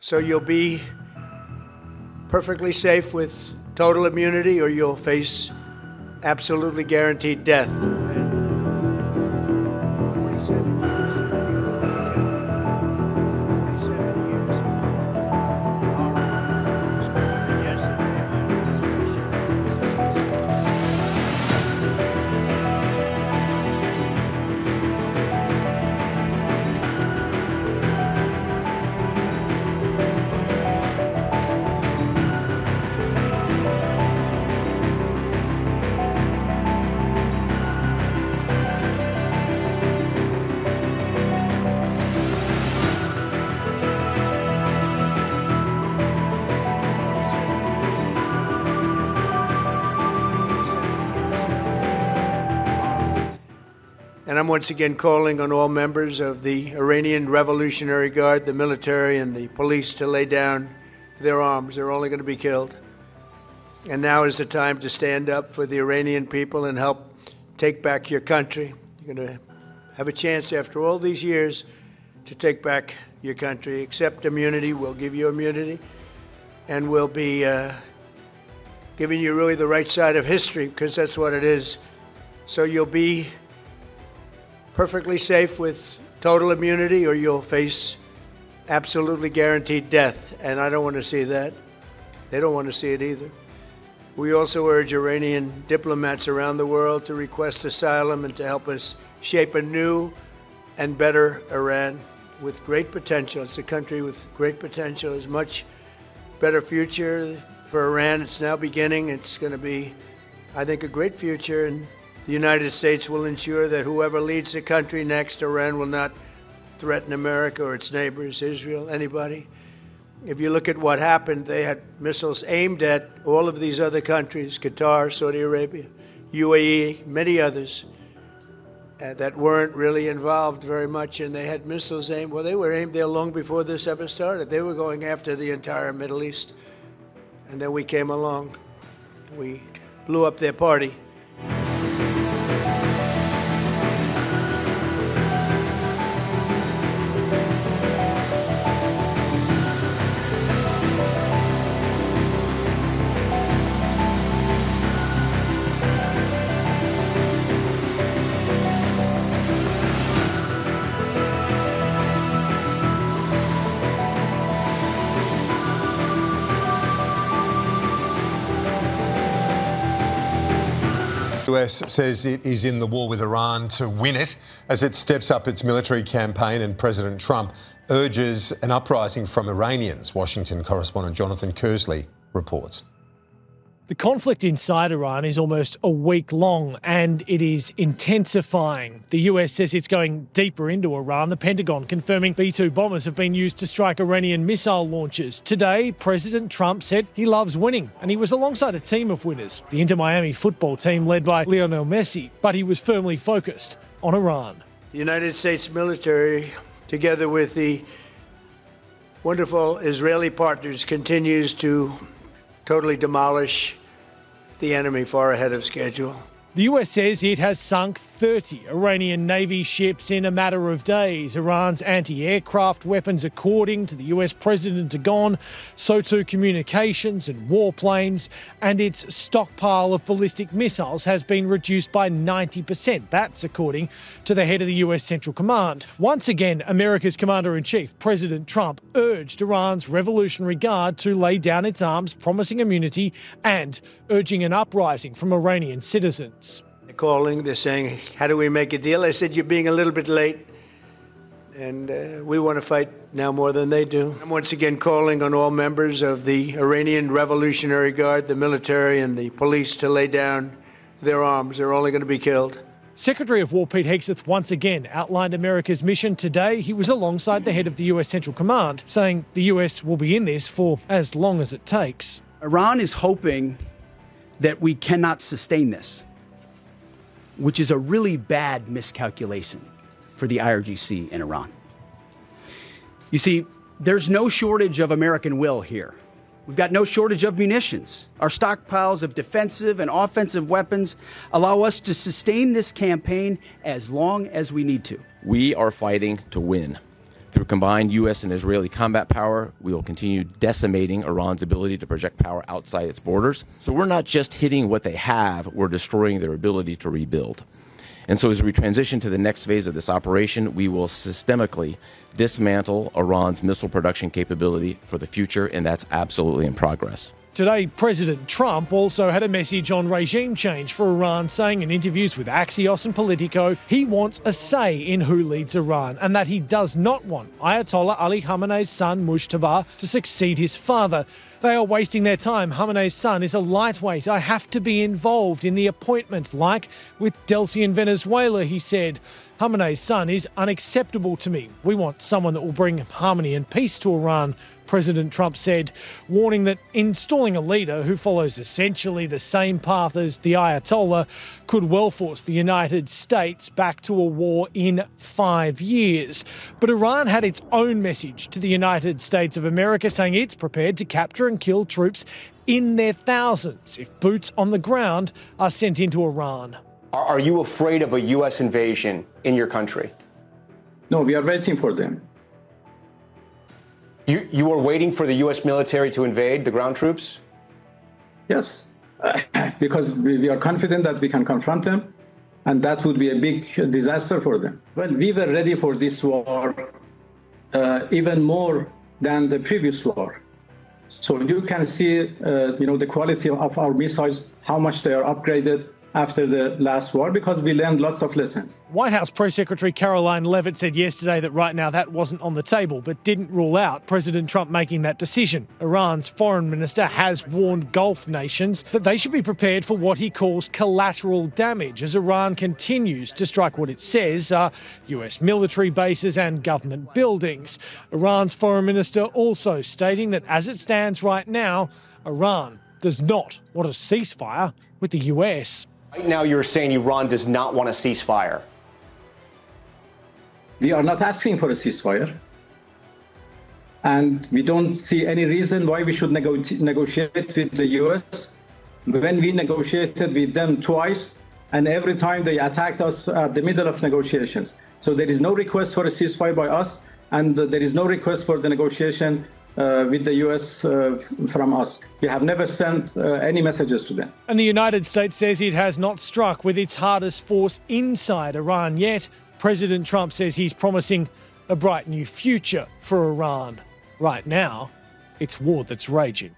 So you'll be perfectly safe with total immunity, or you'll face absolutely guaranteed death. 47 years of many other people. 47 years of horror. And yesterday, my administration And I'm once again calling on all members of the Iranian Revolutionary Guard, the military and the police, to lay down their arms. They're only going to be killed. And now is the time to stand up for the Iranian people and help take back your country. You're going to have a chance after all these years to take back your country. Accept immunity. We'll give you immunity. And we'll be giving you really the right side of history, because that's what it is. So you'll be perfectly safe with total immunity, or you'll face absolutely guaranteed death. And I don't want to see that. They don't want to see it either. We also urge Iranian diplomats around the world to request asylum and to help us shape a new and better Iran with great potential. It's a country with great potential. There's much better future for Iran. It's now beginning. It's going to be, I think, a great future. And the United States will ensure that whoever leads the country next, Iran will not threaten America or its neighbors, Israel, anybody. If you look at what happened, they had missiles aimed at all of these other countries, Qatar, Saudi Arabia, UAE, many others, that weren't really involved very much, and they had missiles aimed. Well, they were aimed there long before this ever started. They were going after the entire Middle East. And then we came along. We blew up their party. The US says it is in the war with Iran to win it as it steps up its military campaign, and President Trump urges an uprising from Iranians. Washington correspondent Jonathan Kersley reports. The conflict inside Iran is almost a week long, and it is intensifying. The US says it's going deeper into Iran, the Pentagon confirming B-2 bombers have been used to strike Iranian missile launches. Today, President Trump said he loves winning, and he was alongside a team of winners, the Inter Miami football team led by Lionel Messi, but he was firmly focused on Iran. The United States military, together with the wonderful Israeli partners, continues to totally demolish the enemy far ahead of schedule. The US says it has sunk 30 Iranian Navy ships in a matter of days. Iran's anti-aircraft weapons, according to the US president, are gone. So too communications and warplanes. And its stockpile of ballistic missiles has been reduced by 90%. That's according to the head of the US Central Command. Once again, America's Commander-in-Chief, President Trump, urged Iran's Revolutionary Guard to lay down its arms, promising immunity and urging an uprising from Iranian citizens. They're calling, they're saying, how do we make a deal? I said, you're being a little bit late, and we want to fight now more than they do. I'm once again calling on all members of the Iranian Revolutionary Guard, the military and the police, to lay down their arms. They're only going to be killed. Secretary of War Pete Hegseth once again outlined America's mission today. He was alongside the head of the US Central Command, saying the US will be in this for as long as it takes. Iran is hoping that we cannot sustain this, which is a really bad miscalculation for the IRGC in Iran. You see, there's no shortage of American will here. We've got no shortage of munitions. Our stockpiles of defensive and offensive weapons allow us to sustain this campaign as long as we need to. We are fighting to win. Through combined U.S. and Israeli combat power, we will continue decimating Iran's ability to project power outside its borders. So we're not just hitting what they have, we're destroying their ability to rebuild. And so as we transition to the next phase of this operation, we will systemically dismantle Iran's missile production capability for the future, and that's absolutely in progress. Today, President Trump also had a message on regime change for Iran, saying in interviews with Axios and Politico, he wants a say in who leads Iran and that he does not want Ayatollah Ali Khamenei's son, Mujtaba, to succeed his father. They are wasting their time. Khamenei's son is a lightweight. I have to be involved in the appointment, like with Delcy in Venezuela, he said. Khamenei's son is unacceptable to me. We want someone that will bring harmony and peace to Iran, President Trump said, warning that installing a leader who follows essentially the same path as the Ayatollah could well force the United States back to a war in 5 years. But Iran had its own message to the United States of America, saying it's prepared to capture and kill troops in their thousands if boots on the ground are sent into Iran. Are you afraid of a U.S. invasion in your country? No, we are waiting for them. You are waiting for the U.S. military to invade the ground troops? Yes, because we are confident that we can confront them, and that would be a big disaster for them. Well, we were ready for this war even more than the previous war. So you can see, the quality of our missiles, how much they are upgraded after the last war, because we learned lots of lessons. White House Press Secretary Caroline Leavitt said yesterday that right now that wasn't on the table, but didn't rule out President Trump making that decision. Iran's foreign minister has warned Gulf nations that they should be prepared for what he calls collateral damage as Iran continues to strike what it says are US military bases and government buildings. Iran's foreign minister also stating that as it stands right now, Iran does not want a ceasefire with the US. Right now, you're saying Iran does not want a ceasefire. We are not asking for a ceasefire. And we don't see any reason why we should negotiate with the US. When we negotiated with them twice, and every time they attacked us at the middle of negotiations. So there is no request for a ceasefire by us, and there is no request for the negotiation with the US from us. We have never sent any messages to them. And the United States says it has not struck with its hardest force inside Iran yet. President Trump says he's promising a bright new future for Iran. Right now, it's war that's raging.